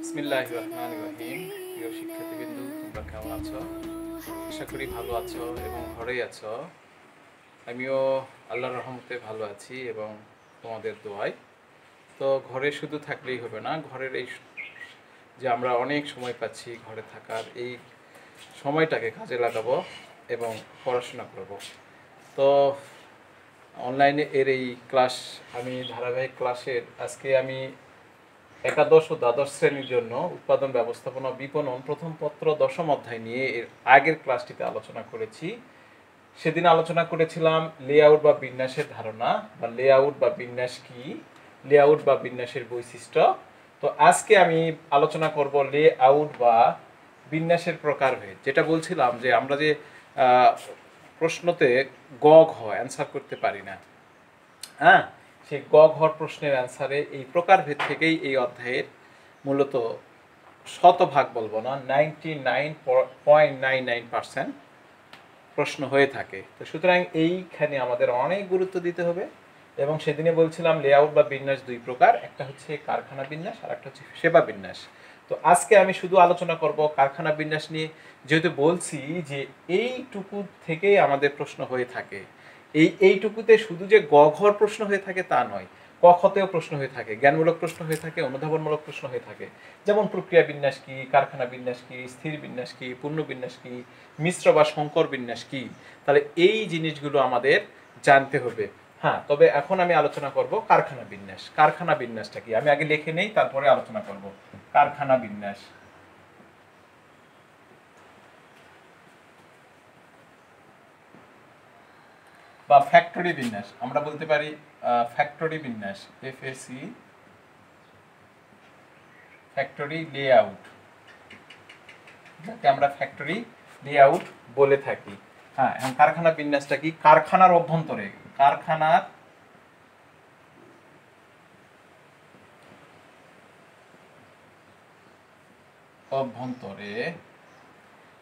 বিসমিল্লাহির রহমানির রহিম। প্রিয় শিক্ষার্থীবৃন্দু, তোমরা কেমন আছো? আশা করি ভালো আছো এবং ঘরেই আছো। আমিও আল্লাহর রহমতে ভালো আছি এবং তোমাদের দোয়ায়। তো ঘরে শুধু থাকলেই হবে না, ঘরের এই যে আমরা অনেক সময় পাচ্ছি ঘরে থাকার, এই সময়টাকে কাজে লাগাবো এবং পড়াশোনা করব। তো অনলাইনে এই ক্লাস, আমি ধারাবাহিক ক্লাসের আজকে আমি একাদশ ও দ্বাদশ শ্রেণীর জন্য উৎপাদন ব্যবস্থাপনা বিপণন প্রথম পত্র দশম অধ্যায় নিয়ে এর আগের ক্লাসটিতে আলোচনা করেছি। সেদিন আলোচনা করেছিলাম লেআউট বা বিন্যাসের ধারণা, বা লেআউট বা বিন্যাস কি, লেআউট বা বিন্যাসের বৈশিষ্ট্য। তো আজকে আমি আলোচনা করব লেআউট বা বিন্যাসের প্রকারভেদ। যেটা বলছিলাম যে আমরা যে প্রশ্নতে গ ঘ অ্যান্সার করতে পারি না, হ্যাঁ, সেই গ ঘর প্রশ্নের অ্যান্সারে এই প্রকারভেদ থেকেই এই অধ্যায়ের মূলত শতভাগ বলবো না, 99.99% প্রশ্ন হয়ে থাকে। তো সুতরাং এইখানে আমাদের অনেক গুরুত্ব দিতে হবে। এবং সেদিনে বলছিলাম লেআউট বা বিন্যাস দুই প্রকার, একটা হচ্ছে কারখানা বিন্যাস আর একটা হচ্ছে সেবা বিন্যাস। তো আজকে আমি শুধু আলোচনা করব কারখানা বিন্যাস নিয়ে, যেহেতু বলছি যে এইটুকু থেকেই আমাদের প্রশ্ন হয়ে থাকে। এইটুকুতে শুধু যে গ ঘর প্রশ্ন হয়ে থাকে তা নয়, ক খতেও প্রশ্ন হয়ে থাকে, জ্ঞানমূলক প্রশ্ন হয়ে থাকে, অনুধাবনমূলক প্রশ্ন হয়ে থাকে। যেমন প্রক্রিয়া বিন্যাস কি, কারখানা বিন্যাস কি, স্থির বিন্যাস কি, পূর্ণ বিন্যাস কি, মিশ্র বা সংকর বিন্যাস কি। তাহলে এই জিনিসগুলো আমাদের জানতে হবে। হ্যাঁ, তবে এখন আমি আলোচনা করব কারখানা বিন্যাস। কারখানা বিন্যাসটা কি আমি আগে লিখে নেই, তারপরে আলোচনা করব কারখানা বিন্যাস বা ফ্যাক্টরি বিন্যাস। আমরা বলতে পারি ফ্যাক্টরি বিন্যাস, এফএসি, ফ্যাক্টরি লেআউট, যাকে আমরা ফ্যাক্টরি লেআউট বলে থাকি। হ্যাঁ, এখন কারখানা বিন্যাসটা কি? কারখানার অভ্যন্তরে, কারখানার অভ্যন্তরে,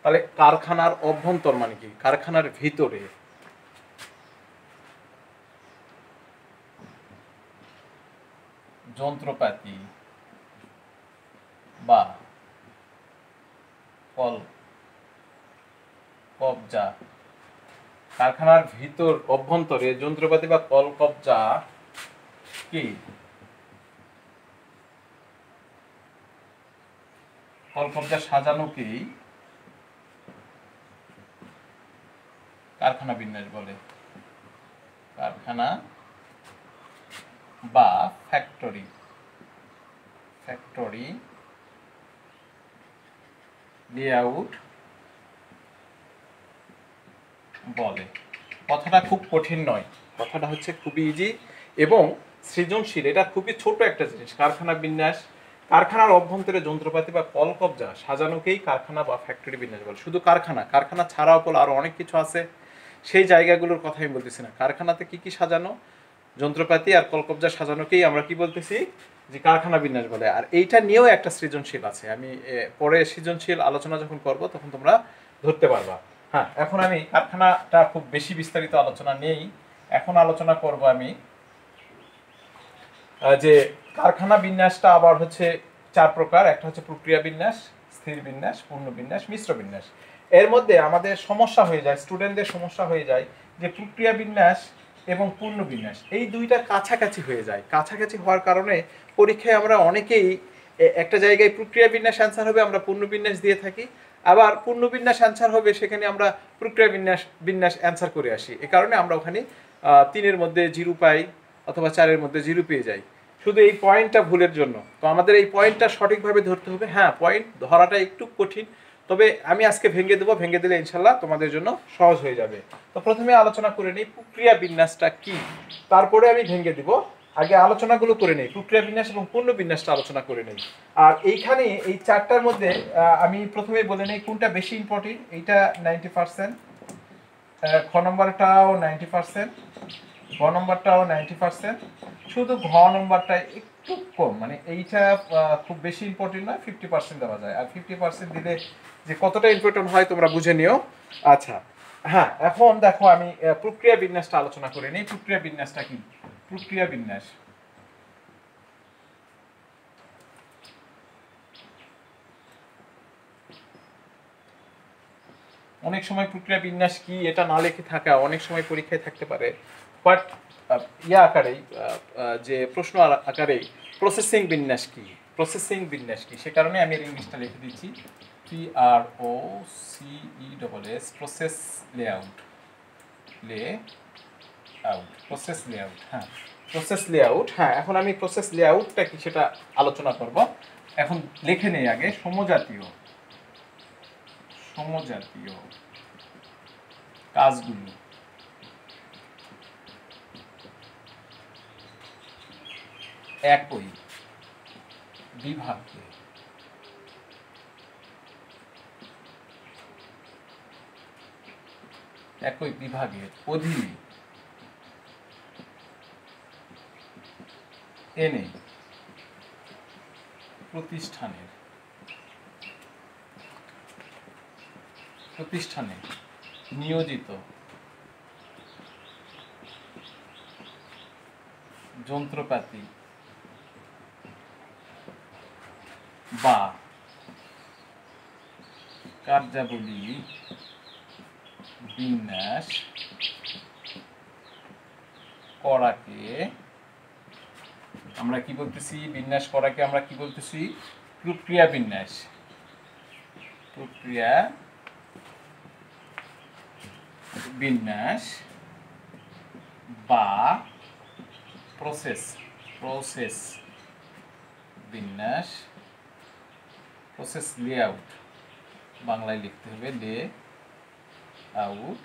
তাহলে কারখানার অভ্যন্তর মানে কি? কারখানার ভিতরে যন্ত্রপাতি বা কল কবজা, কারখানার ভিতর অভ্যন্তরে যন্ত্রপাতি বা কল কবজা কি? কল কবজা সাজানোকেই কারখানা বিন্যাস বলে। কারখানা বা ফ্যাক্টরি, ফ্যাক্টরি লেআউট বলে। কথাটা খুব কঠিন নয়, কথাটা হচ্ছে খুবই ইজি এবং সৃজনশীল। এটা খুবই ছোট একটা জিনিস। কারখানা বিন্যাস, কারখানার অভ্যন্তরে যন্ত্রপাতি বা কল কবজা সাজানোকেই কারখানা বা ফ্যাক্টরি বিন্যাস বলে। শুধু কারখানা, কারখানা ছাড়াও বলে আরো অনেক কিছু আছে, সেই জায়গাগুলোর কথা আমি বলতেছি না। কারখানাতে কি কি সাজানো, যন্ত্রপাতি আর কলকবজা সাজানোকেই আমরা কি বলতেছি? যে কারখানা বিন্যাস বলে। আর এইটা নিয়েও একটা সৃজনশীল আছে, আমি পরে সৃজনশীল আলোচনা যখন করব তখন তোমরা ধরতে পারবা। হ্যাঁ, এখন আমি কারখানাটা খুব বেশি বিস্তারিত আলোচনা নেই, এখন আলোচনা করব আমি যে কারখানা বিন্যাসটা আবার হচ্ছে চার প্রকার। একটা হচ্ছে প্রক্রিয়া বিন্যাস, স্থির বিন্যাস, পূর্ণ বিন্যাস, মিশ্র বিন্যাস। এর মধ্যে আমাদের সমস্যা হয়ে যায়, স্টুডেন্টদের সমস্যা হয়ে যায় যে প্রক্রিয়া বিন্যাস এবং পূর্ণ বিন্যাস এই দুইটা কাছাকাছি হয়ে যায়। কাছাকাছি হওয়ার কারণে পরীক্ষায় আমরা অনেকেই একটা জায়গায় প্রক্রিয়া বিন্যাস অ্যান্সার হবে, আমরা পূর্ণ বিন্যাস দিয়ে থাকি। আবার পূর্ণ বিন্যাস অ্যান্সার হবে, সেখানে আমরা প্রক্রিয়া বিন্যাস অ্যান্সার করে আসি। এ কারণে আমরা ওখানে 3-এর মধ্যে 0 পাই অথবা 4-এর মধ্যে 0 পেয়ে যাই, শুধু এই পয়েন্টটা ভুলের জন্য। তো আমাদের এই পয়েন্টটা সঠিকভাবে ধরতে হবে। হ্যাঁ, পয়েন্ট ধরাটা একটু কঠিন, তবে আমি আজকে ভেঙে দেবো, ভেঙে দিলে ইনশাল্লাহ তোমাদের জন্য সহজ হয়ে যাবে। তো প্রথমে আলোচনা করে নিই প্রক্রিয়া বিন্যাসটা কি, তারপরে আমি ভেঙে দিব। আগে আলোচনাগুলো করে নেই, প্রক্রিয়া বিন্যাস এবং পূর্ণ বিন্যাসটা আলোচনা করে নেই। আর এইখানে এই চারটার মধ্যে আমি প্রথমে বলে নেই কোনটা বেশি ইম্পর্টেন্ট। এইটা 90%, খ নম্বরটাও 90%, গ নম্বরটাও 90%, শুধু ঘ নম্বরটা একটু কম, মানে এইটা খুব বেশি ইম্পর্টেন্ট নয়, 50% দেওয়া যায়। আর 50% দিলে যে কতটা ইম্পর্টেন্ট হয় তোমরা বুঝে নিও। আচ্ছা, হ্যাঁ, এখন দেখো আমি প্রক্রিয়া বিন্যাসটা আলোচনা করে নিই। প্রক্রিয়া বিন্যাসটা কি? প্রক্রিয়া বিন্যাস অনেক সময় প্রক্রিয়া বিন্যাস কি এটা না লিখে থাকা অনেক সময় পরীক্ষায় থাকতে পারে, বাট ইয়া আকারেই যে প্রশ্ন আকারেই প্রসেসিং বিন্যাস কি, প্রসেসিং বিন্যাস কি, সে কারণে আমি এর ইংলিশটা লিখে দিচ্ছি PROCESS, process layout, process layout. হ্যাঁ, প্রসেস লেআউট। হ্যাঁ, এখন আমি প্রসেস লেআউটটা কি সেটা আলোচনা করব। এখন লিখে নেই আগে সমজাতীয় কাজগুলো একই বিভাগে বিভাগের অধীনে এনে প্রতিষ্ঠানে নিয়োজিত যন্ত্রপাতি বা কার্যাবলী বিন্যাস করাকে আমরা কি বলতেছি? বিন্যাস করাকে আমরা কি বলতেছি? প্রক্রিয়া বিন্যাস। বা প্রসেস বিন্যাস, প্রসেস লেআউট, বাংলায় লিখতে হবে লেআউট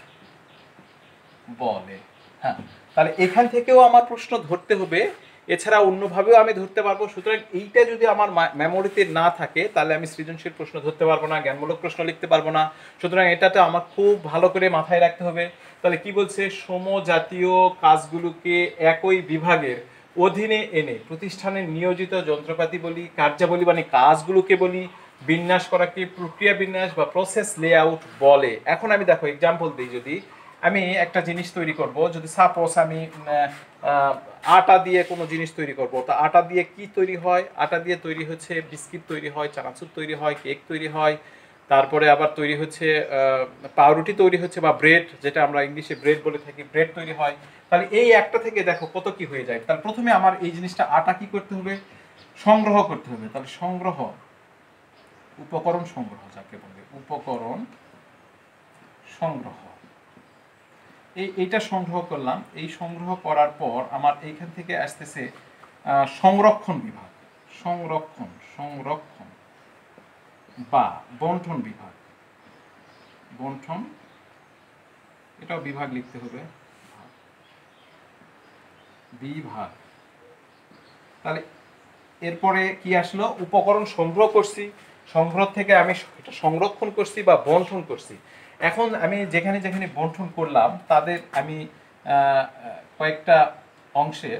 বলে। হ্যাঁ, তাহলে এখান থেকেও আমার প্রশ্ন ধরতে হবে, এছাড়া অন্যভাবেও আমি ধরতে পারবো। সুতরাং এইটা যদি আমার মেমোরিতে না থাকে তাহলে আমি সৃজনশীল প্রশ্ন ধরতে পারবো না, জ্ঞানমূলক প্রশ্ন লিখতে পারবো না। সুতরাং এটাতে আমার খুব ভালো করে মাথায় রাখতে হবে। তাহলে কি বলছে? সমজাতীয় কাজগুলোকে একই বিভাগের অধীনে এনে প্রতিষ্ঠানের নিয়োজিত যন্ত্রপাতি বলি, কার্যাবলী মানে কাজগুলোকে বলি, বিন্যাস করাকে প্রক্রিয়া বিন্যাস বা প্রসেস লেআউট বলে। এখন আমি দেখো এক্সাম্পল দিই, যদি আমি একটা জিনিস তৈরি করব, যদি সাপোজ আমি আটা দিয়ে কোনো জিনিস তৈরি করব, তা আটা দিয়ে কি তৈরি হয়? আটা দিয়ে তৈরি হচ্ছে বিস্কিট তৈরি হয়, চানাচুর তৈরি হয়, কেক তৈরি হয়, তারপরে আবার তৈরি হচ্ছে পাউরুটি তৈরি হচ্ছে, বা ব্রেড, যেটা আমরা ইংলিশে ব্রেড বলে থাকি, ব্রেড তৈরি হয়। তাহলে এই একটা থেকে দেখো কত কি হয়ে যায়। তাহলে প্রথমে আমার এই জিনিসটা আটা কি করতে হবে? সংগ্রহ করতে হবে। তাহলে সংগ্রহ, উপকরণ সংগ্রহ যাকে বলে, উপকরণ সংগ্রহ, এইটা সংগ্রহ করলাম। এই সংগ্রহ করার পর আমার এইখান থেকে আসতেছে সংরক্ষণ বিভাগ, সংরক্ষণ বা বন্টন বিভাগ, এটাও বিভাগ লিখতে হবে, বিভাগ। তাহলে এরপরে কি আসলো? উপকরণ সংগ্রহ করছি, সংগ্রহ থেকে আমি এটা সংরক্ষণ করছি বা বন্টন করছি। এখন আমি যেখানে যেখানে বন্টন করলাম তাদের আমি কয়েকটা অংশে,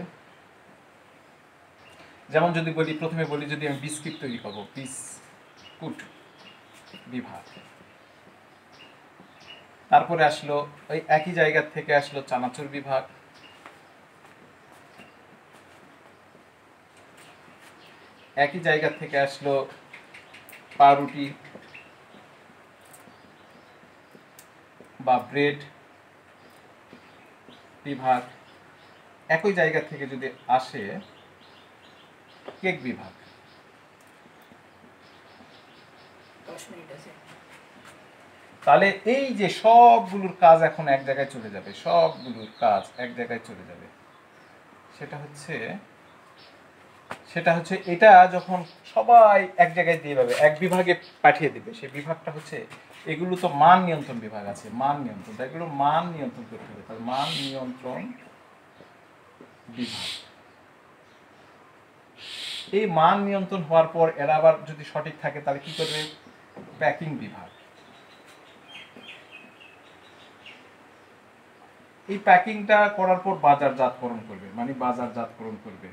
যেমন যদি বলি, প্রথমে বলি যদি আমি বিস্কিট তৈরি করব, বিস্কুট বিভাগ। তারপরে আসলো ওই একই জায়গা থেকে আসলো চানাচুর বিভাগ, একই জায়গা থেকে আসলো পাউরুটি বা ব্রেড বিভাগ, একই জায়গা থেকে যদি আসে কেক বিভাগ। তাহলে এই যে সবগুলোর কাজ এখন এক জায়গায় চলে যাবে, সবগুলোর কাজ এক জায়গায় চলে যাবে। সেটা হচ্ছে এটা যখন সবাই এক জায়গায় দিয়ে পাবে, এক বিভাগে পাঠিয়ে দিবে, সেই বিভাগটা হচ্ছে, এগুলো তো মান নিয়ন্ত্রণ বিভাগ আছে, মান নিয়ন্ত্রণ, এগুলো মান নিয়ন্ত্রণ করতে হবে। তাহলে মান নিয়ন্ত্রণ বিভাগ। এই মান নিয়ন্ত্রণ হওয়ার পর এরা আবার যদি সঠিক থাকে তাহলে কি করবে? প্যাকিং বিভাগ। এই প্যাকিংটা করার পর বাজারজাতকরণ করবে, মানে বাজারজাতকরণ করবে,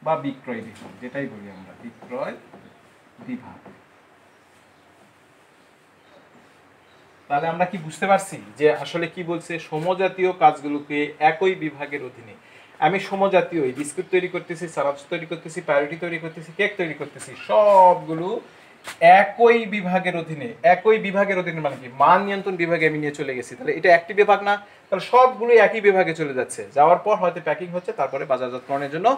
বা বিক্রয় বিভাগ, যেটাই বলি আমরা, বিক্রয় বিভাগ। তাহলে আমরা কি বুঝতে পারছি যে আসলে কি বলছে, সমজাতীয় কাজগুলোকে একই বিভাগের অধীনে, আমি সমজাতীয় বিস্কুট তৈরি করতেছি, সারাজ তৈরি করতেছি, প্যারোটি তৈরি করতেছি, কেক তৈরি করতেছি, সবগুলো একই বিভাগের অধীনে। একই বিভাগের অধীনে মানে কি, মান নিয়ন্ত্রণ বিভাগে আমি নিয়ে চলে গেছি, তাহলে এটা একটি বিভাগ না, তাহলে সবগুলো একই বিভাগে চলে যাচ্ছে, যাওয়ার পর হয়তো প্যাকিং হচ্ছে, তারপরে বাজারজাতকরণের জন্য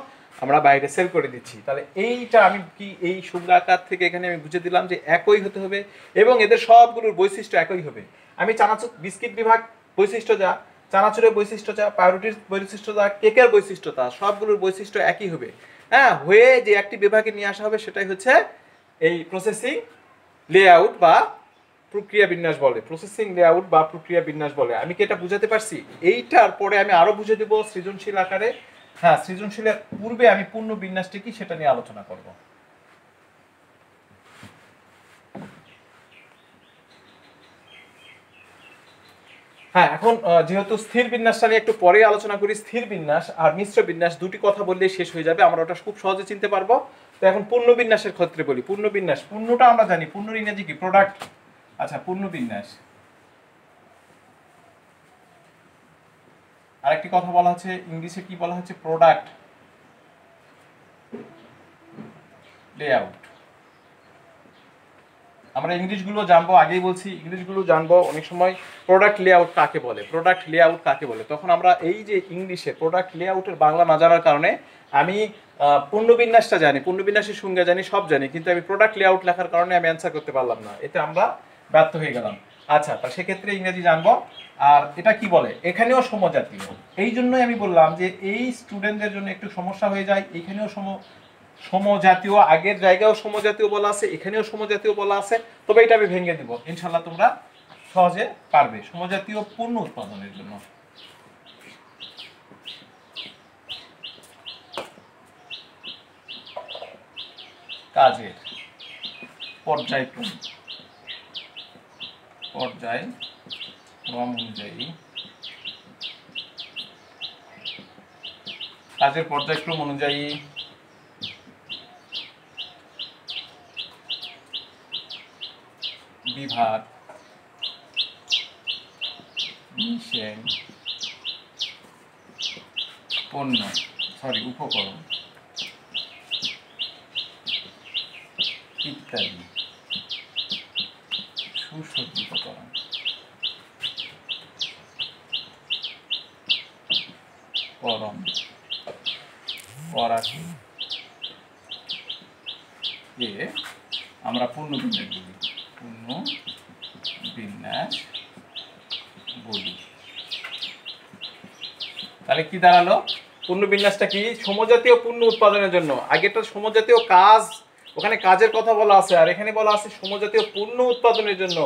আমরা বাইরে সেল করে দিচ্ছি। তাহলে এইটা আমি কি এই সংজ্ঞাকার থেকে এখানে আমি বুঝে দিলাম যে একই হতে হবে এবং এদের সবগুলোর বৈশিষ্ট্য একই হবে। আমি চানাচুর বিস্কিট বিভাগ বৈশিষ্ট্য যা, চানাচুরের বৈশিষ্ট্য যা, পাউরুটির বৈশিষ্ট্য যা, কেকের বৈশিষ্ট্য তা, সবগুলোর বৈশিষ্ট্য একই হবে। হ্যাঁ, হয়ে যে একটি বিভাগে নিয়ে আসা হবে সেটাই হচ্ছে এই প্রসেসিং লেআউট বা প্রক্রিয়া বিন্যাস বলে। প্রসেসিং লেআউট বা প্রক্রিয়া বিন্যাস বলে। আমি কি এটা বুঝাতে পারছি? এইটার পরে আমি আরো বুঝে দেব সৃজনশীল আকারে। হ্যাঁ, সৃজনশীলের পূর্বে আমি পূর্ণ বিন্যাসটি কি সেটা নিয়ে আলোচনা করব। হ্যাঁ, এখন যেহেতু স্থির বিন্যাসটা নিয়ে একটু পরে আলোচনা করি, স্থির বিন্যাস আর মিশ্র বিন্যাস দুটি কথা বললেই শেষ হয়ে যাবে, আমরা ওটা খুব সহজে চিনতে পারবো। তো এখন পূর্ণ বিন্যাসের ক্ষেত্রে বলি। পূর্ণ বিন্যাস, পূর্ণটা আমরা জানি, পূর্ণর ইংরেজি কি? প্রোডাক্ট। আচ্ছা, পূর্ণ বিন্যাস আরেকটি কথা বলা হচ্ছে, ইংলিশে কি বলা হচ্ছে? Product layout. আমরা ইংলিশগুলো জানবো, আগেই বলছি ইংলিশগুলো জানবো। অনেক সময় প্রোডাক্ট লেআউট কাকে বলে, প্রোডাক্ট লেআউট কাকে বলে, তখন আমরা এই যে ইংলিশে প্রোডাক্ট লেআউটের বাংলা না জানার কারণে আমি পূর্ণবিন্যাসটা জানি, পূর্ণবিন্যাসের সংজ্ঞা জানি, সব জানি, কিন্তু আমি প্রোডাক্ট লেআউট লেখার কারণে আমি অ্যান্সার করতে পারলাম না, এতে আমরা ব্যর্থ হয়ে গেলাম। আচ্ছা, তা সেক্ষেত্রে ইংরেজি জানবো। আর এটা কি বলে? এখানেও সমজাতীয়। এই জন্যই আমি বললাম যে এই স্টুডেন্টদের জন্য একটু সমস্যা হয়ে যায়। এখানেও সমজাতীয়, আগের জায়গায়ও সমজাতীয় বলা আছে, এখানেও সমজাতীয় বলা আছে, তবে এটা আমি ভেঙে দিব, ইনশাল্লাহ তোমরা সহজে পারবে। সমজাতীয় পূর্ণ উৎপাদনের জন্য কাজের পর্যায়ক্রম অনুযায়ী, কাজের পর্যায়ক্রম অনুযায়ী বিভাগ, মিশেন, পণ্য, উপকরণ ইত্যাদি সুসজ্জিতকরণ করাকে আমরা পূর্ণ বিন্যাস বলি। তাহলে কি দাঁড়ালো? পূর্ণ বিন্যাসটা কি? সমজাতীয় পূর্ণ উৎপাদনের জন্য। আগেটা সমজাতীয় কাজ, ওখানে কাজের কথা বলা আছে, আর এখানে বলা আছে সমজাতীয় পূর্ণ উৎপাদনের জন্য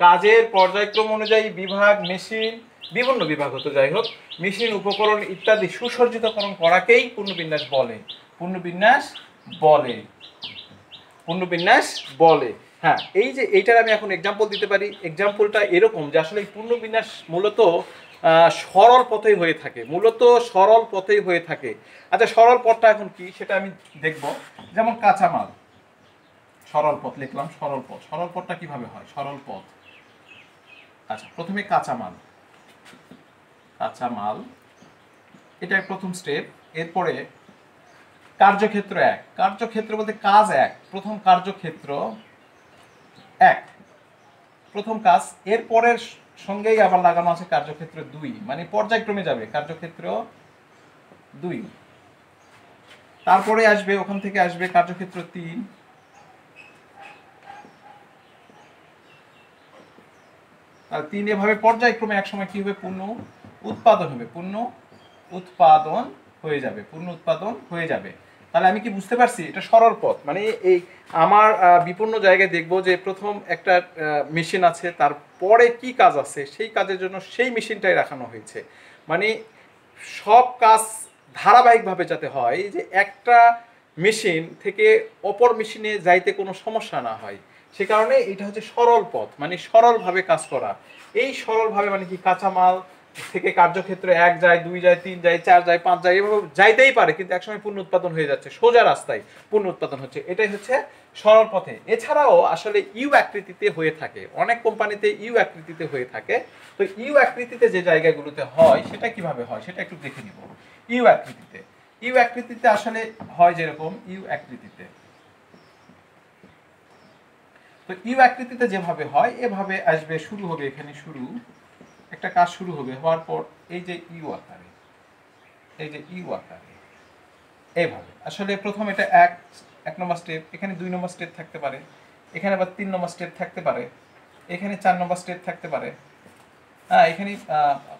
কাজের পর্যায়ক্রম অনুযায়ী বিভাগ, মেশিন, বিভিন্ন বিভাগ হতো, যাই হোক, মেশিন, উপকরণ ইত্যাদি সুসজ্জিতকরণ করাকেই পূর্ণবিন্যাস বলে। পূর্ণবিন্যাস বলে, পূর্ণবিন্যাস বলে। হ্যাঁ, এই যে এইটার আমি এখন এক্সাম্পল দিতে পারি। এক্সাম্পলটা এরকম যে আসলে এই পূর্ণবিন্যাস মূলত সরল পথেই হয়ে থাকে, মূলত সরল পথেই হয়ে থাকে। আচ্ছা, সরল পথটা এখন কি সেটা আমি দেখব। যেমন কাঁচামাল, সরল পথ লিখলাম, সরল পথ। সরল পথটা কিভাবে হয়? সরল পথ, আচ্ছা, প্রথমে কাঁচামাল, এটা প্রথম স্টেপ। এরপরে কার্যক্ষেত্র এক, কার্যক্ষেত্র বলতে কাজ এক, প্রথম কার্যক্ষেত্র এক, প্রথম কাজ। এরপরের সঙ্গেই আবার লাগানো আছে কার্যক্ষেত্র দুই, মানে পর্যায়ক্রমে যাবে কার্যক্ষেত্র দুই। তারপরে আসবে, ওখান থেকে আসবে কার্যক্ষেত্র তিন, আর তিন। এভাবে পর্যায়ক্রমে একসময় কি হবে? পূর্ণ উৎপাদন হবে, পূর্ণ উৎপাদন হয়ে যাবে, পূর্ণ উৎপাদন হয়ে যাবে। তাহলে আমি কি বুঝতে পারছি? এটা সরল পথ। মানে এই আমার বিপন্ন জায়গায় দেখবো যে প্রথম একটা মেশিন আছে, তারপরে কি কাজ আছে, সেই কাজের জন্য সেই মেশিনটাই রাখানো হয়েছে। মানে সব কাজ ধারাবাহিকভাবে যাতে হয়, যে একটা মেশিন থেকে অপর মেশিনে যাইতে কোনো সমস্যা না হয়, সে কারণে এটা হচ্ছে সরল পথ, মানে সরলভাবে কাজ করা। এই সরলভাবে মানে কি? কাঁচামাল থেকে কার্যক্ষেত্রে 1 যায়, 2 যায়, 3 যায়, 4 যায়, 5 যায়, এভাবে যাইতেই পারে, কিন্তু একসময় পূর্ণ উৎপাদন হয়ে যাচ্ছে, সোজা রাস্তায় পূর্ণ উৎপাদন হচ্ছে। এটাই হচ্ছে সরল পথে। এছাড়াও আসলে ইউ আকৃতিতে হয়ে থাকে, অনেক কোম্পানিতে ইউ আকৃতিতে হয়ে থাকে। তো ইউ আকৃতিতে যে জায়গাগুলোতে হয় সেটা কিভাবে হয় সেটা একটু দেখে নিব। ইউ আকৃতিতে, ইউ আকৃতিতে আসলে হয় যেরকম ইউ আকৃতিতে, তো ইউ আকৃতিতে যেভাবে হয় এভাবে আসবে, শুরু হবে এখানে, শুরু একটা কাজ শুরু হবে, হওয়ার পর এই যে ইউ আকারে, এই যে ইউ আকারে এইভাবে আসলে প্রথম এটা এক নম্বর স্টেপ, এখানে 2 নম্বর স্টেপ থাকতে পারে, এখানে আবার 3 নম্বর স্টেপ থাকতে পারে, এখানে 4 নম্বর স্টেপ থাকতে পারে, হ্যাঁ এখানে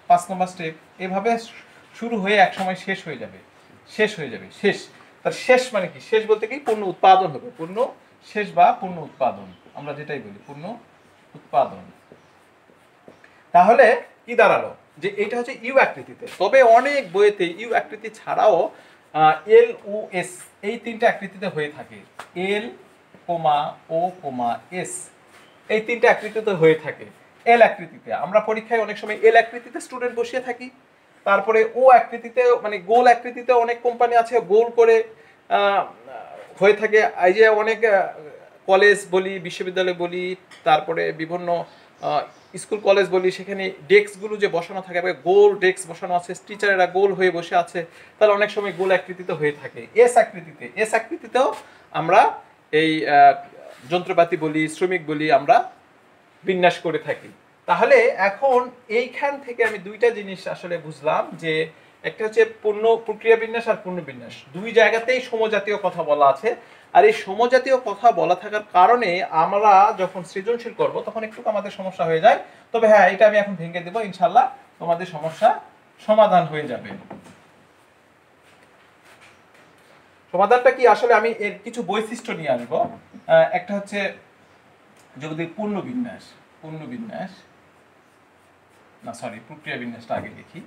5 নম্বর স্টেপ, এভাবে শুরু হয়ে এক সময় শেষ হয়ে যাবে, শেষ হয়ে যাবে, শেষ। তার শেষ মানে কি? শেষ বলতে কি পূর্ণ উৎপাদন হবে, পূর্ণ শেষ বা পূর্ণ উৎপাদন, আমরা যেটাই বলি পূর্ণ উৎপাদন। তাহলে কি দাঁড়ালো যে এটা হচ্ছে ইউ আকৃতিতে। তবে অনেক বইয়েতে ইউ আকৃতি ছাড়াও এল ও এস এই 3টে আকৃতিতে হয়ে থাকে, এল কোমা ও কোমা এস এই 3টে আকৃতিতে হয়ে থাকে। এল আকৃতিতে আমরা পরীক্ষায় অনেক সময় এল আকৃতিতে স্টুডেন্ট বসিয়ে থাকি, তারপরে ও আকৃতিতে মানে গোল আকৃতিতে অনেক কোম্পানি আছে গোল করে হয়ে থাকে। এই যে অনেক কলেজ বলি, বিশ্ববিদ্যালয় বলি, তারপরে বিভিন্ন স্কুল কলেজ বলি, সেখানে ডেস্কগুলো যে বসানো থাকে গোল ডেস্ক বসানো আছে, টিচারেরা গোল হয়ে বসে আছে, তাহলে অনেক সময় গোল আকৃতিতে হয়ে থাকে। এস আকৃতিতে, এস আকৃতিতেও আমরা এই যন্ত্রপাতি বলি, শ্রমিক বলি, আমরা বিন্যাস করে থাকি। তাহলে এখন এইখান থেকে আমি 2টা জিনিস আসলে বুঝলাম, যে একটা হচ্ছে পূর্ণ প্রক্রিয়া বিন্যাস আর পূর্ণ বিন্যাস, 2 জায়গাতেই সমজাতীয় কথা বলা আছে। আর এই সমজাতীয় কথা বলা থাকার কারণে আমরা যখন সৃজনশীল করব তখন একটু আমাদের সমস্যা হয়ে যায়। তবে হ্যাঁ, এটা আমি এখন ভেঙে দেবো, ইনশাআল্লাহ তোমাদের সমস্যা সমাধান হয়ে যাবে। সমাধানটা কি? আসলে আমি এর কিছু বৈশিষ্ট্য নিয়ে আসবো। একটা হচ্ছে যদি পূর্ণ বিন্যাস, পূর্ণ বিন্যাস না সরি প্রক্রিয়া বিন্যাসটা আগে দেখি।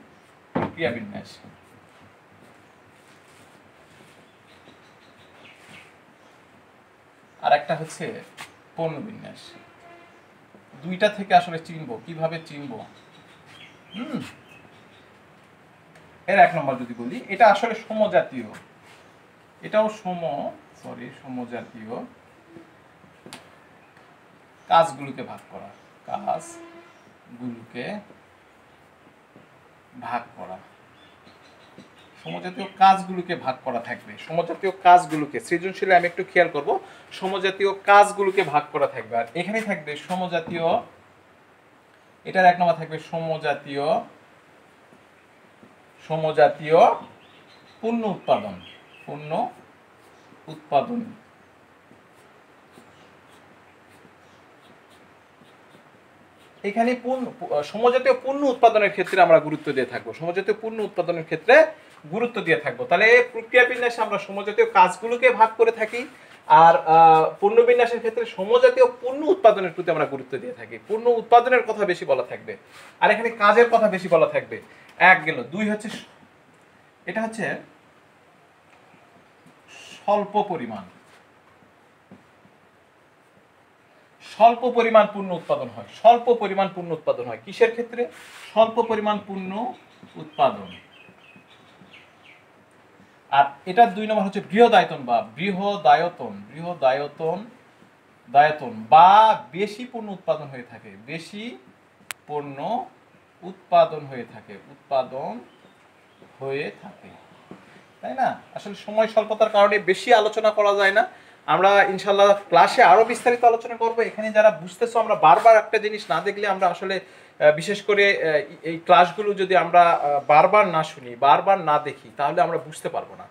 প্রক্রিয়া বিন্যাস, আর একটা হচ্ছে পূর্ণ বিন্যাস। 2টা থেকে আসলে চিনবো, কিভাবে চিনবো? এর 1 নম্বর যদি বলি, এটা আসলে সমজাতীয়, এটাও সমজাতীয় কাজগুলোকে ভাগ করা, কাজগুলোকে ভাগ করা, সমজাতীয় কাজগুলোকে ভাগ করা থাকবে। সমজাতীয় কাজগুলোকে সৃজনশীলে আমি একটু খেয়াল করব, সমজাতীয় কাজগুলোকে ভাগ করা থাকবে। আর এখানে থাকবে সমজাতীয়, এটার 1 নম্বর থাকবে সমজাতীয় পূর্ণ উৎপাদন, পূর্ণ উৎপাদন। এখানে সমজাতীয় পূর্ণ উৎপাদনের ক্ষেত্রে আমরা গুরুত্ব দিয়ে থাকবো, সমজাতীয় পূর্ণ উৎপাদনের ক্ষেত্রে গুরুত্ব দিয়ে থাকবো। তাহলে প্রক্রিয়া বিন্যাসে আমরা সমজাতীয় কাজগুলোকে ভাগ করে থাকি, আর পূর্ণ বিন্যাসের ক্ষেত্রে সমজাতীয় পূর্ণ উৎপাদনের প্রতি আমরা গুরুত্ব দিয়ে থাকি। পূর্ণ উৎপাদনের কথা বেশি বলা থাকবে, আর এখানে কাজের কথা বেশি বলা থাকবে। 1 গেল। 2 হচ্ছে এটা হচ্ছে স্বল্প পরিমাণ, স্বল্প পরিমাণ পূর্ণ উৎপাদন হয়, স্বল্প পরিমাণ পূর্ণ উৎপাদন হয় কিসের ক্ষেত্রে? স্বল্প পরিমাণ পূর্ণ উৎপাদন। আর এটা 2 নম্বর হচ্ছে বৃহদায়তন বা বৃহদায়তন বা বেশি পূর্ণ উৎপাদন হয়ে থাকে, বেশি পূর্ণ উৎপাদন হয়ে থাকে, তাই না? আসলে সময় স্বল্পতার কারণে বেশি আলোচনা করা যায় না। আমরা ইনশাল্লাহ ক্লাসে আরো বিস্তারিত আলোচনা করব। এখানে যারা বুঝতেছো, আমরা বারবার একটা জিনিস না দেখলে আমরা আসলে বিশেষ করে এই ক্লাসগুলো যদি আমরা বারবার না শুনি, বারবার না দেখি, তাহলে আমরা বুঝতে পারবো না।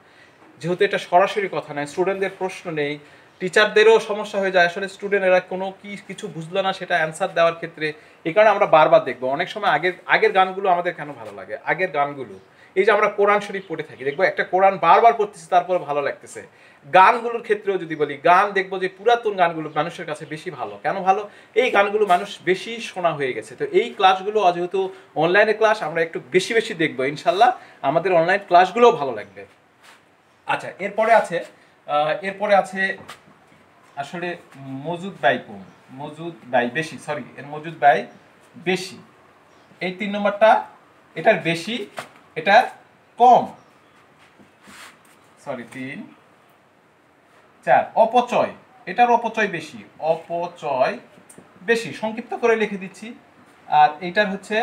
যেহেতু এটা সরাসরি কথা নয়, স্টুডেন্টদের প্রশ্ন নেই, টিচারদেরও সমস্যা হয়ে যায়, আসলে স্টুডেন্টেরা কোনো কিছু বুঝলো না সেটা অ্যান্সার দেওয়ার ক্ষেত্রে। এই কারণে আমরা বারবার দেখবো। অনেক সময় আগের গানগুলো আমাদের কেন ভালো লাগে, আগের গানগুলো, এই যে আমরা কোরআন শরীফ পড়ে থাকি, দেখবো একটা কোরআন বারবার পড়তেছি তারপরে ভালো লাগতেছে। গানগুলোর ক্ষেত্রেও যদি বলি, গান দেখবো যে পুরাতন গানগুলো মানুষের কাছে বেশি ভালো। কেন ভালো? এই গানগুলো মানুষ বেশি শোনা হয়ে গেছে। তো এই ক্লাসগুলো যেহেতু অনলাইনে ক্লাস, আমরা একটু বেশি বেশি দেখবো, ইনশাল্লাহ আমাদের অনলাইন ক্লাসগুলোও ভালো লাগবে। আচ্ছা, এরপরে আছে আসলে মজুদ ব্যয় কম, মজুদ ব্যয় বেশি, সরি এর মজুদ ব্যয় বেশি। এই 3 নম্বরটা এটার বেশি, এটার কম। সরি 3 4 অপচয়, এটার অপচয় বেশি, অপচয় বেশি, সংক্ষিপ্ত করে লিখে দিচ্ছি। আর এইটার হচ্ছে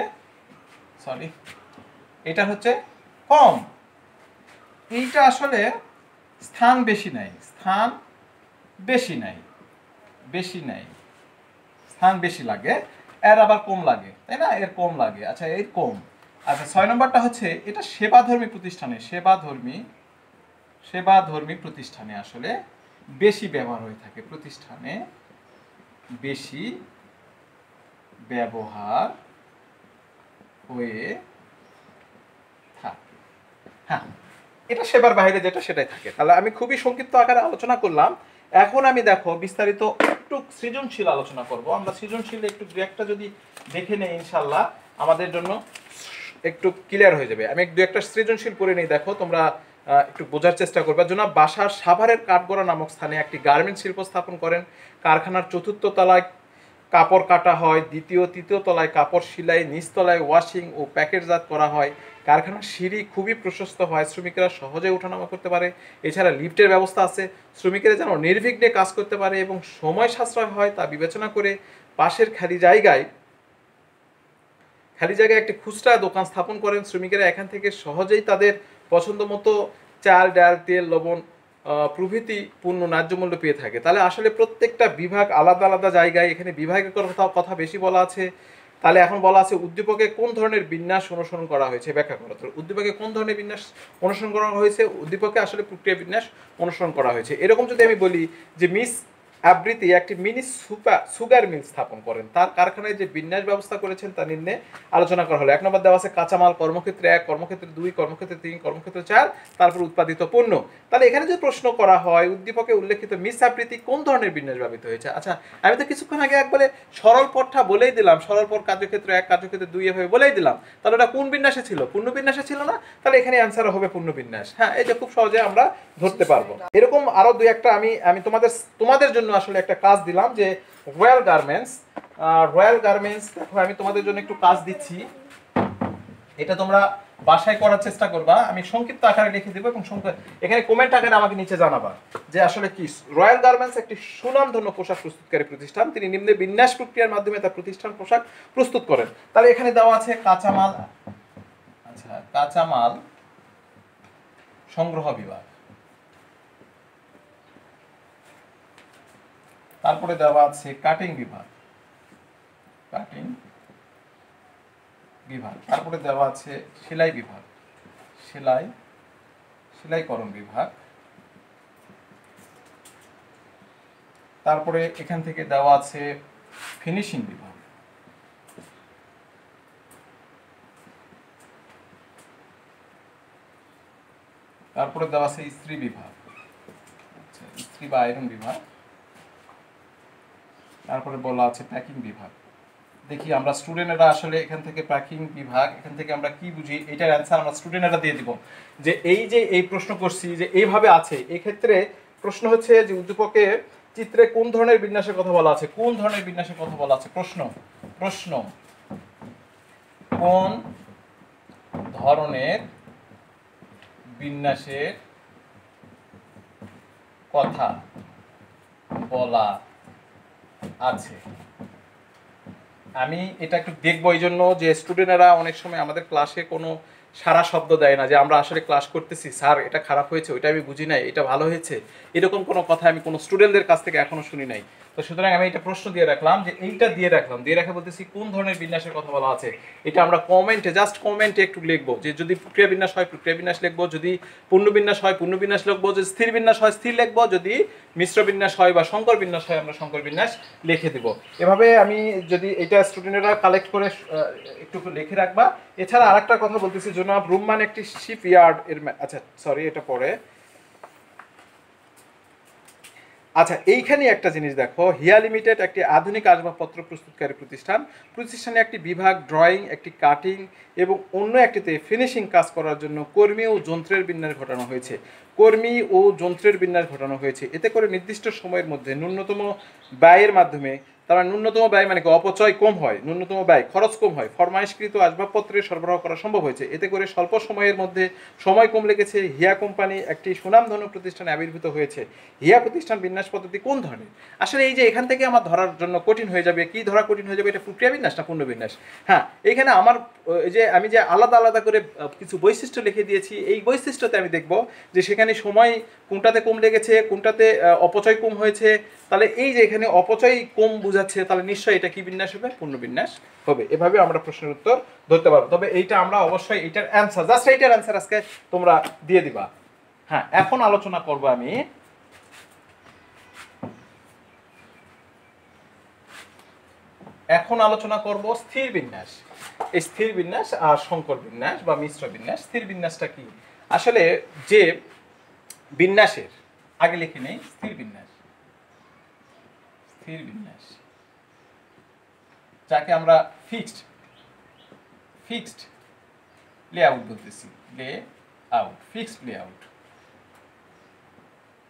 সরি এটার হচ্ছে কম। এইটা আসলে স্থান বেশি নাই, স্থান বেশি নাই, বেশি নাই, স্থান বেশি লাগে, এর আবার কম লাগে, তাই না? এর কম লাগে, আচ্ছা এর কম। আচ্ছা 6 নম্বরটা হচ্ছে এটা সেবাধর্মী প্রতিষ্ঠানে, সেবাধর্মী প্রতিষ্ঠানে আসলে বেশি ব্যবহার হয়ে থাকে, প্রতিষ্ঠানে বেশি ব্যবহার হয়ে থাকে। হ্যাঁ, এটা সেবার বাইরে যেটা সেটাই থাকে। তাহলে আমি খুবই সংক্ষিপ্ত আকারে আলোচনা করলাম। এখন আমি দেখো বিস্তারিত একটু সৃজনশীল আলোচনা করব। আমরা সৃজনশীল একটু দু একটা যদি দেখে নেই ইনশাল্লাহ আমাদের জন্য একটু ক্লিয়ার হয়ে যাবে। আমি দু একটা সৃজনশীল পড়ে নেই, দেখো তোমরা একটু বোঝার চেষ্টা করবে। জনাব বাসার সাভারের কাঠগড়া নামক স্থানে একটি গার্মেন্টস শিল্প স্থাপন করেন। কারখানার চতুর্থ তলায় কাপড় কাটা হয়, তৃতীয় তলায় কাপড় সেলাই, নিচতলায় ওয়াশিং ও প্যাকেটজাত করা হয়। কারখানার সিঁড়ি খুবই প্রশস্ত হয়, শ্রমিকেরা সহজে ওঠানামা করতে পারে। এছাড়া লিফটের ব্যবস্থা আছে, শ্রমিকেরা যেন নির্বিঘ্নে কাজ করতে পারে এবং সময় সাশ্রয় হয় তা বিবেচনা করে পাশের খালি জায়গায় একটি খুচরা দোকান স্থাপন করেন। শ্রমিকেরা এখান থেকে সহজেই তাদের পছন্দ মতো চাল, ডাল, তেল, লবণ প্রভৃতি পণ্য ন্যায্য মূল্য পেয়ে থাকে। তাহলে আসলে প্রত্যেকটা বিভাগ আলাদা আলাদা জায়গায়, এখানে বিভাগের কথা বেশি বলা আছে। তাহলে এখন বলা আছে উদ্দীপকে কোন ধরনের বিন্যাস অনুসরণ করা হয়েছে ব্যাখ্যা করো। তো উদ্দীপকে কোন ধরনের বিন্যাস অনুসরণ করা হয়েছে? উদ্দীপকে আসলে প্রক্রিয়া বিন্যাস অনুসরণ করা হয়েছে। এরকম যদি আমি বলি যে মিস আবৃত্তি একটি মিনি সুগার মিল স্থাপন করেন, তার কারখানায় যে বিন্যাস ব্যবস্থা করেছেন তা নিম্নে আলোচনা করা হলো। 1 নম্বর দেওয়া আছে কাঁচামাল, কর্মক্ষেত্রে 1, কর্মক্ষেত্রে 2, কর্মক্ষেত্রে 3, কর্মক্ষেত্রে 4, তারপর উৎপাদিত পণ্য। তাহলে এখানে যদি প্রশ্ন করা হয় উদ্দীপকে উল্লেখিত মিস আবৃত্তি কোন ধরনের বিন্যাস ব্যবহৃত হয়েছে? আচ্ছা আমি তো কিছুক্ষণ আগে একবারে সরল পথটা বলেই দিলাম, সরল পথ কার্যক্ষেত্র 1, কার্যক্ষেত্র 2 এভাবে বলেই দিলাম। তাহলে ওটা কোন বিন্যাসে ছিল? পূর্ণ বিন্যাসে ছিল না? তাহলে এখানে অ্যান্সার হবে পূর্ণ বিন্যাস। হ্যাঁ, এই যে খুব সহজে আমরা ধরতে পারবো। এরকম আরো দুই একটা আমি তোমাদের জন্য আসলে একটা কাজ দিলাম যে রয়্যাল গার্মেন্টস। দেখো আমি তোমাদের জন্য একটু কাজ দিচ্ছি, এটা তোমরা বাসায় করার চেষ্টা করবা। আমি সংক্ষিপ্ত আকারে লিখে দেবো এবং এখানে কমেন্ট আকারে আমাকে নিচে জানাবা যে আসলে কি। রয়্যাল গার্মেন্টস একটি সুনামধন্য পোশাক প্রস্তুতকারী প্রতিষ্ঠান, তিনি নিম্নে বিন্যাস প্রক্রিয়ার মাধ্যমে তার প্রতিষ্ঠান পোশাক প্রস্তুত করেন। তাহলে এখানে দেওয়া আছে কাঁচামাল, আচ্ছা কাঁচামাল সংগ্রহ বিভাগ, তারপরে দেওয়া আছে কাটিং বিভাগ, তারপরে দেওয়া আছে সেলাই বিভাগ, সেলাইকরণ বিভাগ, তারপরে এখান থেকে দেওয়া আছে ফিনিশিং বিভাগ, তারপরে দেওয়া আছে ইস্ত্রি বিভাগ, আচ্ছা ইস্ত্রি বা আয়রন বিভাগ, তারপরে বলা আছে প্যাকিং বিভাগ। দেখি আমরা স্টুডেন্টরা আসলে এখান থেকে প্যাকিং বিভাগ, এখান থেকে আমরা কি বুঝি, এটার অ্যান্সার আমরা স্টুডেন্টরা দিয়ে দিব। যে এই প্রশ্ন করছি যে এইভাবে আছে, এই ক্ষেত্রে প্রশ্ন হচ্ছে যে উদ্দীপকে চিত্রে কোন ধরনের বিন্যাসের কথা বলা আছে, কোন ধরনের বিন্যাসের কথা বলা আছে। প্রশ্ন কোন ধরনের বিন্যাসের কথা বলা আছে। আমি এটা একটু দেখবো এই জন্য যে স্টুডেন্টরা অনেক সময় আমাদের ক্লাসে কোনো সারা শব্দ দেয় না, যে আমরা আসলে ক্লাস করতেছি, স্যার এটা খারাপ হয়েছে, ওইটা আমি বুঝি নাই, এটা ভালো হয়েছে, এরকম কোনো কথা আমি কোনো স্টুডেন্টদের কাছ থেকে এখনো শুনি নাই। তো সুতরাং আমি এটা প্রশ্ন দিয়ে রাখলাম যে এইটা দিয়ে রাখা বলতেছি কোন ধরনের বিন্যাসের কথা বলা আছে। এটা আমরা জাস্ট কমেন্টে একটু লিখবো যে যদি প্রক্রিয়া বিন্যাস হয় প্রক্রিয়া বিন্যাস লিখবো, যদি পূর্ণ বিন্যাস হয় পূর্ণ বিন্যাস লিখবো, যদি স্থির বিন্যাস হয় স্থির লিখবো, যদি মিশ্র বিন্যাস হয় বা সংকর বিন্যাস হয় আমরা সংকর বিন্যাস লিখে দিব। এভাবে আমি যদি এটা স্টুডেন্টরা কালেক্ট করে একটু লিখে রাখবা। এছাড়া আরেকটা কথা বলতেছি, জনাব রুম্মান একটি শিপ ইয়ার্ড এর, আচ্ছা সরি এটা পরে, আচ্ছা এইখানে একটা জিনিস দেখো, হিয়া লিমিটেড একটি আধুনিক আসবাবপত্র প্রস্তুতকারী প্রতিষ্ঠানে একটি বিভাগ ড্রয়িং, একটি কাটিং এবং অন্য একটিতে ফিনিশিং কাজ করার জন্য কর্মী ও যন্ত্রের বিন্যাস ঘটানো হয়েছে। এতে করে নির্দিষ্ট সময়ের মধ্যে ন্যূনতম ব্যয়ের মাধ্যমে তার মানে ন্যূনতম ব্যয় মানে কি? অপচয় কম হয়, ন্যূনতম ব্যয়, খরচ কম হয়, ফরমাইশকৃত আসবাবপত্রের সরবরাহ করা সম্ভব হয়েছে, এতে করে স্বল্প সময়ের মধ্যে সময় কম লেগেছে। হিয়া কোম্পানি একটি সুনামধন্য প্রতিষ্ঠানে আবির্ভূত হয়েছে। হিয়া প্রতিষ্ঠান বিন্যাস পদ্ধতি কোন ধরনের? আসলে এই যে এখান থেকে আমার ধরার জন্য কঠিন হয়ে যাবে, কি ধরা কঠিন হয়ে যাবে, এটা প্রক্রিয়া বিন্যাস না পূর্ণ বিন্যাস? হ্যাঁ, এখানে আমার এই যে আমি যে আলাদা আলাদা করে কিছু বৈশিষ্ট্য লিখে দিয়েছি, এই বৈশিষ্ট্যতে আমি দেখব যে সেখানে সময় কোনটাতে কম লেগেছে, কোনটাতে অপচয় কম হয়েছে। তাহলে এই যে এখানে অপচয় কম বোঝাচ্ছে, তাহলে নিশ্চয়ই এটা কি বিন্যাস হবে? পূর্ণ বিন্যাস হবে। এভাবে আমরা প্রশ্নের উত্তর ধরতে পারবো। তবে এইটা আমরা অবশ্যই এইটার অ্যান্সার, জাস্ট এইটার অ্যান্সার আজকে তোমরা দিয়ে দিবা। হ্যাঁ, এখন আলোচনা করব আমি স্থির বিন্যাস। এই স্থির বিন্যাস আর সংকর বিন্যাস বা মিশ্র বিন্যাস। স্থির বিন্যাসটা কি? আসলে যে বিন্যাসের আগে লিখে নেই স্থির বিন্যাস। স্থির বিন্যাস যাকে আমরা ফিক্সড লেআউট বলতেছি, ফিক্সড লেআউট।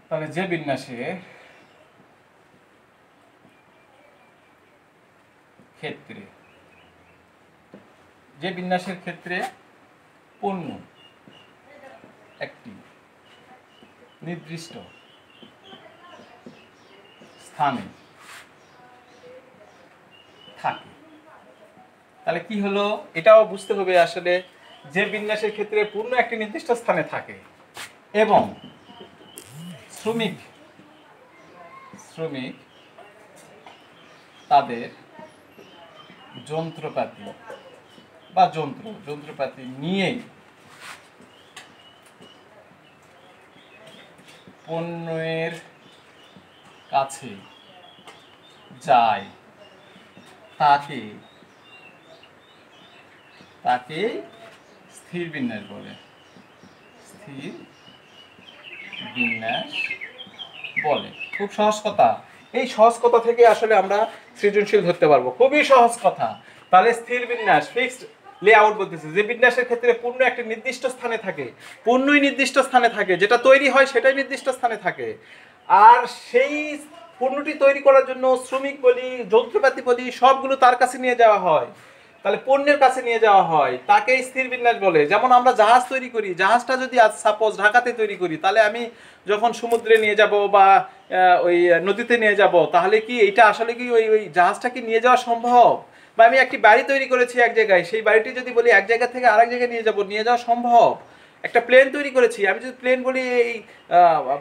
তাহলে যে বিন্যাসের ক্ষেত্রে পণ্য একটি নির্দিষ্ট স্থানে থাকে। তাহলে কি হলো? এটাও বুঝতে হবে আসলে যে বিন্যাসের ক্ষেত্রে পণ্য একটি নির্দিষ্ট স্থানে থাকে এবং শ্রমিক তাদের যন্ত্রপাতি নিয়েই পণ্যের কাছে যায়, তাকে স্থির বিন্যাস বলে। খুব সহজ কথা। এই সহজ কথা থেকে আসলে আমরা সৃজনশীল ধরতে পারবো, খুবই সহজ কথা। তাহলে স্থির বিন্যাস, ফিক্সড লেআউট বলতেছে যে বিন্যাসের ক্ষেত্রে পণ্য একটা নির্দিষ্ট স্থানে থাকে, পণ্যই নির্দিষ্ট স্থানে থাকে, যেটা তৈরি হয় সেটাই নির্দিষ্ট স্থানে থাকে। আর সেই পণ্যটি তৈরি করার জন্য শ্রমিক বলি, যন্ত্রপাতি বলি, সবগুলো তার কাছে নিয়ে যাওয়া হয়। তাহলে পণ্যের কাছে নিয়ে যাওয়া হয়, তাকে স্থির বিন্যাস বলে। যেমন আমরা জাহাজ তৈরি করি, জাহাজটা যদি আজ সাপোজ ঢাকাতে তৈরি করি, তাহলে আমি যখন সমুদ্রে নিয়ে যাব বা ওই নদীতে নিয়ে যাব, তাহলে কি এইটা আসলে কি ওই জাহাজটা কি নিয়ে যাওয়া সম্ভব? বা আমি একটি বাড়ি তৈরি করেছি এক জায়গায়, সেই বাড়িটি যদি বলি এক জায়গা থেকে আরেক জায়গায় নিয়ে যাওয়া সম্ভব? একটা প্লেন তৈরি করেছি, আমি যদি প্লেন বলি, এই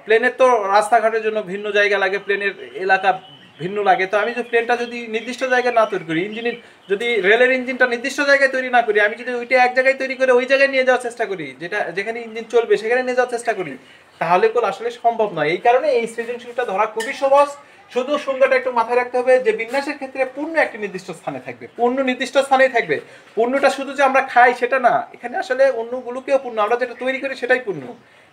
প্লেনের তো রাস্তাঘাটের জন্য ভিন্ন জায়গা লাগে, প্লেনের এলাকা ভিন্ন লাগে। তো আমি যদি প্লেনটা যদি নির্দিষ্ট জায়গায় না তৈরি করি, যদি রেলের ইঞ্জিনটা নির্দিষ্ট জায়গায় তৈরি না করি, আমি যদি ওইটা এক জায়গায় তৈরি করে ওই জায়গায় নিয়ে যাওয়ার চেষ্টা করি, যেখানে ইঞ্জিন চলবে সেখানে নিয়ে যাওয়ার চেষ্টা করি, তাহলে কোন আসলে সম্ভব নয়। এই কারণে এই সৃজনশীলটা ধরা খুবই সহজ। শুধু সংজ্ঞাটা একটু মাথায় রাখতে হবে যে বিন্যাসের ক্ষেত্রে পণ্য একটি নির্দিষ্ট স্থানে থাকবে, পণ্য নির্দিষ্ট স্থানেই থাকবে। পণ্যটা শুধু যে আমরা খাই সেটা না, এখানে আসলে অন্যগুলোকেও পণ্য, আমরা যেটা তৈরি করি সেটাই পণ্য।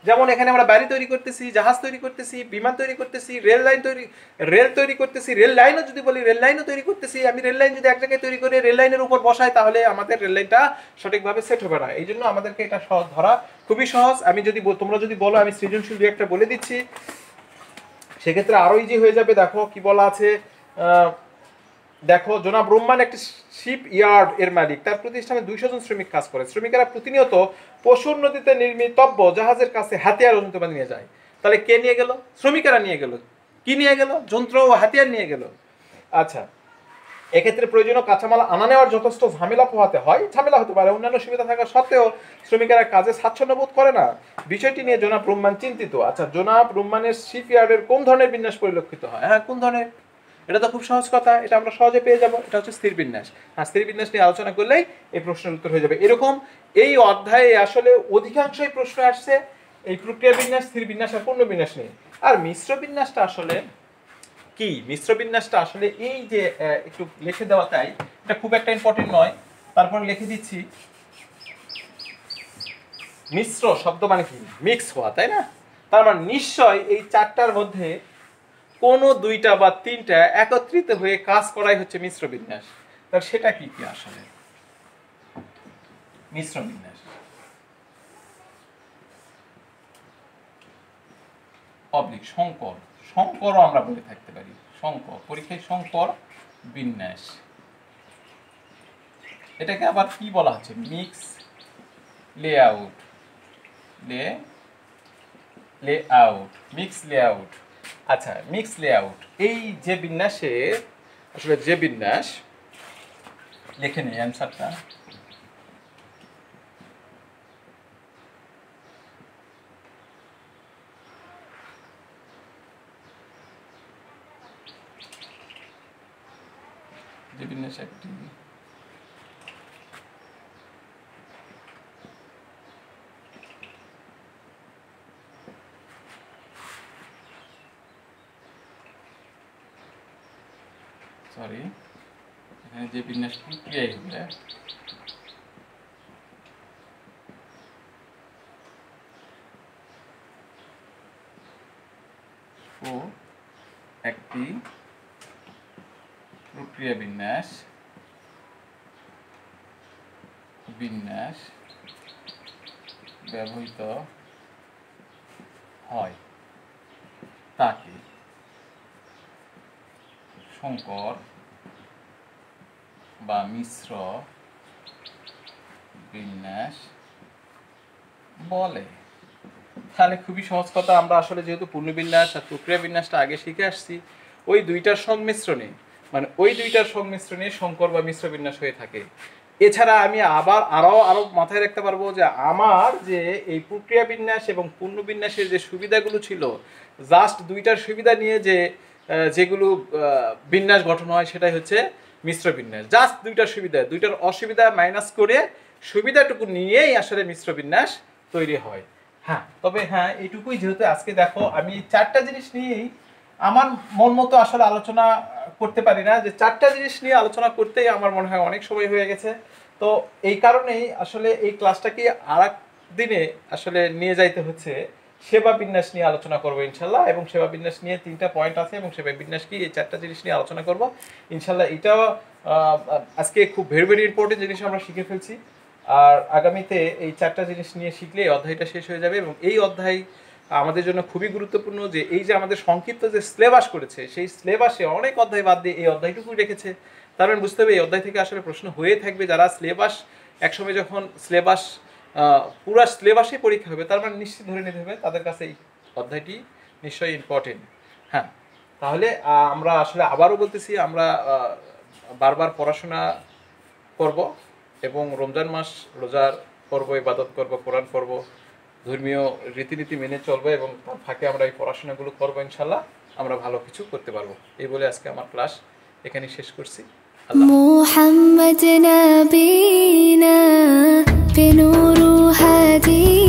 যেমন এখানে আমরা বাড়ি তৈরি করতেছি, জাহাজ তৈরি করতেছি, বিমান তৈরি করতেছি, রেল তৈরি করতেছি, রেল লাইনও যদি বলি রেল লাইনও তৈরি করতেছি। আমি রেল লাইন যদি এক জায়গায় তৈরি করে রেল লাইনের উপর বসাই, তাহলে আমাদের রেল লাইনটা সঠিকভাবে সেট হবে না। এই জন্য আমাদেরকে এটা সহজ ধরা খুবই সহজ। আমি যদি তোমরা যদি বলো আমি সৃজনশীল দু একটা বলে দিচ্ছি, সেক্ষেত্রে আরো ইজি হয়ে যাবে। দেখো কি বলা আছে, দেখো জনাব রহমান একটি শিপ ইয়ার্ড এর মালিক, তার প্রতিষ্ঠানে 200 জন শ্রমিক কাজ করে। শ্রমিকেরা প্রতিনিয়ত পশুর নদীতে নির্মিতব্য জাহাজের কাছে হাতিয়ার ও যন্ত্রপাতি নিয়ে যায়। তাহলে কে নিয়ে গেল? শ্রমিকেরা নিয়ে গেল। কি নিয়ে গেল? যন্ত্র ও হাতিয়ার নিয়ে গেল। আচ্ছা, এক্ষেত্রে প্রয়োজনীয় কাঁচামাল আনা নেওয়ার যথেষ্ট ঝামেলা পোহাতে হয়, ঝামেলা হতে পারে, অন্যান্য সুবিধা থাকা সত্ত্বেও শ্রমিকেরা কাজে স্বাচ্ছন্দ্য বোধ করে না। বিষয়টি নিয়ে জনাব রহমান চিন্তিত। আচ্ছা, জনাব রহমানের শিপইয়ার্ডের কোন ধরনের বিন্যাস পরিলক্ষিত হয়? হ্যাঁ, কোন ধরনের? এটা তো খুব সহজ কথা, এটা আমরা সহজে পেয়ে যাব। এটা হচ্ছে স্থির বিন্যাস। আর স্থির বিন্যাস নিয়ে আলোচনা করলেই এই প্রশ্নের উত্তর হয়ে যাবে। এরকম এই অধ্যায়ে আসলে অধিকাংশই প্রশ্ন আসছে এই প্রক্রিয়া বিন্যাস, স্থির বিন্যাস আর পূর্ণ বিন্যাস নিয়ে। আর মিশ্র বিন্যাসটা আসলে কি? মিশ্র বিন্যাসটা আসলে এই যে একটু লিখে দেওয়া, তাই এটা খুব একটা ইম্পর্টেন্ট নয়, তারপর লিখে দিচ্ছি। মিশ্র শব্দ মানে কি? মিক্স হওয়া, তাই না? তার মানে নিশ্চয় এই চারটার মধ্যে কোনো দুইটা বা তিনটা একত্রিত হয়ে কাজ করাই হচ্ছে মিশ্র বিন্যাস। তাহলে সেটা কি কি আসলে মিশ্র বিন্যাস? অবলিক সংকর, সংকরও আমরা বলে থাকতে পারি। সংকর, পরীক্ষায় সংকর বিন্যাস। এটাকে আবার কি বলা হচ্ছে? Mix layout, layout, mix layout. আচ্ছা, মিক্স লেআউট এই যে বিন্যাসে আসলে যে বিন্যাস, লিখে নিই অ্যান্সারটা। যে বিন্যাস একটি এখানে যে বিন্যাস প্রক্রিয়ায় হবে ও একটি প্রক্রিয়া বিন্যাস ব্যবহৃত হয় তাকে সংকর বা মিশ্র বিন্যাস বলে। তাহলে খুবই সহজ কথা, আমরা আসলে যেহেতু পূর্ণবিন্যাস আর প্রক্রিয়া বিন্যাসটা আগে শিখে আসছি, ওই দুইটার সংমিশ্রণে সংকর বা মিশ্র বিন্যাস হয়ে থাকে। এছাড়া আমি আরো মাথায় রাখতে পারবো যে আমার যে এই প্রক্রিয়া বিন্যাস এবং পূর্ণ বিন্যাসের যে সুবিধাগুলো ছিল, জাস্ট দুইটার সুবিধা নিয়ে যেগুলো বিন্যাস গঠন হয় সেটাই হচ্ছে মিশ্র বিন্যাস। জাস্ট দুইটার সুবিধা, দুইটার অসুবিধা মাইনাস করে সুবিধাটুকু নিয়েই আসলে মিশ্র বিন্যাস তৈরি হয়। হ্যাঁ, তবে হ্যাঁ এইটুকুই, যেহেতু আজকে দেখো আমি চারটা জিনিস নিয়েই আমার মন মতো আসলে আলোচনা করতে পারি না, যে চারটা জিনিস নিয়ে আলোচনা করতেই আমার মনে হয় অনেক সময় হয়ে গেছে। তো এই কারণেই আসলে এই ক্লাসটাকে আর এক দিনে আসলে নিয়ে যাইতে হচ্ছে। সেবা বিন্যাস নিয়ে আলোচনা করবো ইনশাল্লাহ, এবং সেবা বিন্যাস নিয়ে 3টা পয়েন্ট আছে, এবং সেবা বিন্যাস কি এই 4টা জিনিস নিয়ে আলোচনা করবো ইনশাল্লাহ। এটাও আজকে খুব ভেরি ভেরি ইম্পর্টেন্ট জিনিস আমরা শিখে ফেলছি, আর আগামীতে এই 4টা জিনিস নিয়ে শিখলে এই অধ্যায়টা শেষ হয়ে যাবে। এবং এই অধ্যায় আমাদের জন্য খুবই গুরুত্বপূর্ণ, যে এই যে আমাদের সংক্ষিপ্ত যে সিলেবাস করেছে, সেই সিলেবাসে অনেক অধ্যায় বাদ দিয়ে এই অধ্যায়টুকুই রেখেছে। তার মানে বুঝতে হবে এই অধ্যায় থেকে আসলে প্রশ্ন হয়ে থাকবে। যারা সিলেবাস একসময় যখন পুরো সিলেবাসে পরীক্ষা হবে, তার মানে নিশ্চিত ধরে নিতে হবে তাদের কাছে এই অধ্যায়টি নিশ্চয়ই ইম্পর্টেন্ট। হ্যাঁ, তাহলে আমরা আসলে আবারও বলতেছি, আমরা বারবার পড়াশোনা করব এবং রমজান মাস রোজার করবো, ইবাদত করব, কোরআন পড়ব, ধর্মীয় রীতিনীতি মেনে চলবো, এবং তার ফাঁকে আমরা এই পড়াশোনাগুলো করবো। ইনশাল্লাহ আমরা ভালো কিছু করতে পারবো। এই বলে আজকে আমার ক্লাস এখানে শেষ করছি। মুহাম্মদ নবীনা বিনুরু হাদি।